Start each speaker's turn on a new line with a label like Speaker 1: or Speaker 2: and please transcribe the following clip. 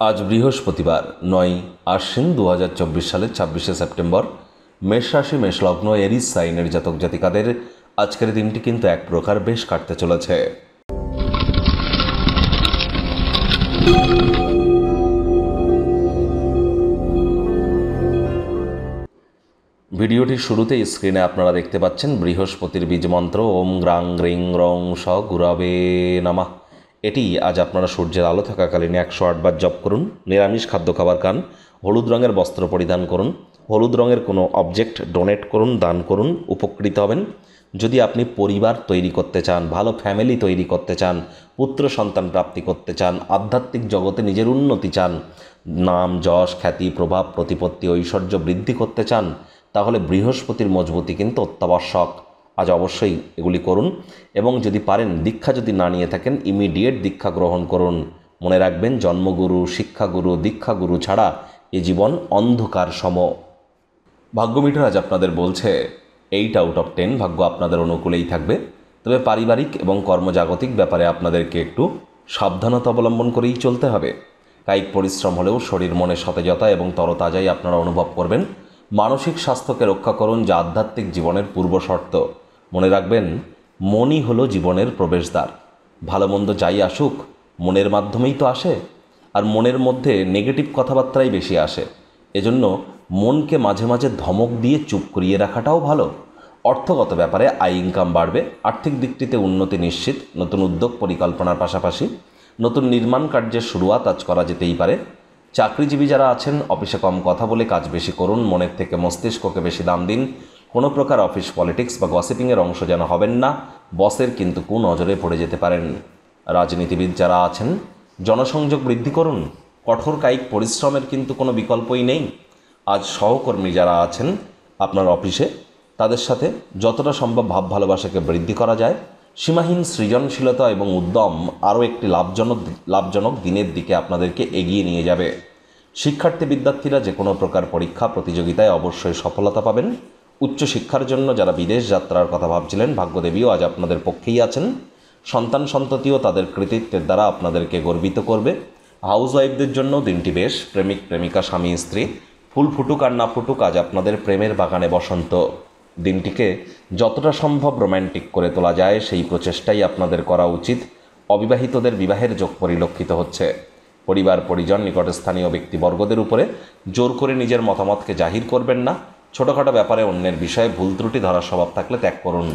Speaker 1: আজ বৃহস্পতিবার 9 আশ্বিন 2024 সালের 26শে সেপ্টেম্বর। মেষ রাশি মেষ লগ্ন এরিস সাইনের জাতক জাতিকাদের আজকের দিনটি কিন্তু এক প্রকার বেশ কাটতে চলেছে। ভিডিওটির শুরুতেই স্ক্রিনে আপনারা দেখতে পাচ্ছেন বৃহস্পতির বীজমন্ত্র ওম গ্রাং গ্রিং রং স গুরাবে নমঃ। এটি আজ আপনারা সূর্যের আলো থাকাকালীন 108 বার জপ করুন। নিরামিষ খাদ্য খাবার খান, হলুদ রঙের বস্ত্র পরিধান করুন, হলুদ রঙের কোনো অবজেক্ট ডোনেট করুন, দান করুন, উপকৃত হবেন। যদি আপনি পরিবার তৈরি করতে চান, ভালো ফ্যামিলি তৈরি করতে চান, পুত্র সন্তান প্রাপ্তি করতে চান, আধ্যাত্মিক জগতে নিজের উন্নতি চান, নাম যশ খ্যাতি প্রভাব প্রতিপত্তি ঐশ্বর্য বৃদ্ধি করতে চান, তাহলে বৃহস্পতির মজবুতি কিন্তু অত্যাবশ্যক। আজ অবশ্যই এগুলি করুন এবং যদি পারেন দীক্ষা যদি না নিয়ে থাকেন ইমিডিয়েট দীক্ষা গ্রহণ করুন। মনে রাখবেন জন্মগুরু শিক্ষাগুরু দীক্ষাগুরু ছাড়া এ জীবন অন্ধকার সম। ভাগ্যমিটার আজ আপনাদের বলছে 8 আউট অফ 10 ভাগ্য আপনাদের অনুকূলেই থাকবে। তবে পারিবারিক এবং কর্মজাগতিক ব্যাপারে আপনাদেরকে একটু সাবধানতা অবলম্বন করেই চলতে হবে। কায়িক পরিশ্রম হলেও শরীর মনে সতেজতা এবং তরতাজাই আপনারা অনুভব করবেন। মানসিক স্বাস্থ্যকে রক্ষা করুন, যা আধ্যাত্মিক জীবনের পূর্ব শর্ত। মনে রাখবেন মনই হলো জীবনের প্রবেশদ্বার। ভালো মন্দ যাই আসুক মনের মাধ্যমেই তো আসে, আর মনের মধ্যে নেগেটিভ কথাবার্তাই বেশি আসে। এজন্য মনকে মাঝে মাঝে ধমক দিয়ে চুপ করিয়ে রাখাটাও ভালো। অর্থগত ব্যাপারে আয় ইনকাম বাড়বে, আর্থিক দিকটিতে উন্নতি নিশ্চিত। নতুন উদ্যোগ পরিকল্পনার পাশাপাশি নতুন নির্মাণ কার্যের শুরুয়াত আজ করা যেতেই পারে। চাকরিজীবী যারা আছেন অফিসে কম কথা বলে কাজ বেশি করুন, মনের থেকে মস্তিষ্ককে বেশি দাম দিন। কোনো প্রকার অফিস পলিটিক্স বা গসিপিংয়ের অংশ যেন হবেন না, বসের কিন্তু কুনজরে পড়ে যেতে পারেন। রাজনীতিবিদ যারা আছেন জনসংযোগ বৃদ্ধি করুন, কঠোর কায়িক পরিশ্রমের কিন্তু কোনো বিকল্পই নেই। আজ সহকর্মী যারা আছেন আপনার অফিসে তাদের সাথে যতটা সম্ভব ভাব ভালোবাসাকে বৃদ্ধি করা যায়। সীমাহীন সৃজনশীলতা এবং উদ্যম আরও একটি লাভজনক দিনের দিকে আপনাদেরকে এগিয়ে নিয়ে যাবে। শিক্ষার্থী বিদ্যার্থীরা যে কোনো প্রকার পরীক্ষা প্রতিযোগিতায় অবশ্যই সফলতা পাবেন। উচ্চশিক্ষার জন্য যারা বিদেশ যাত্রার কথা ভাবছিলেন ভাগ্যদেবীও আজ আপনাদের পক্ষেই আছেন। সন্তান সন্ততিও তাদের কৃতিত্বের দ্বারা আপনাদেরকে গর্বিত করবে। হাউসওয়াইফদের জন্য দিনটি বেশ। প্রেমিক প্রেমিকা স্বামী স্ত্রী ফুল ফুটুক আর না ফুটুক আজ আপনাদের প্রেমের বাগানে বসন্ত। দিনটিকে যতটা সম্ভব রোম্যান্টিক করে তোলা যায় সেই প্রচেষ্টাই আপনাদের করা উচিত। অবিবাহিতদের বিবাহের যোগ পরিলক্ষিত হচ্ছে। পরিবার পরিজন নিকটস্থানীয় ব্যক্তিবর্গদের উপরে জোর করে নিজের মতামতকে জাহির করবেন না। ছোটোখাটো ব্যাপারে অন্যের বিষয়ে ভুল ত্রুটি ধরার স্বভাব থাকলে ত্যাগ করুন।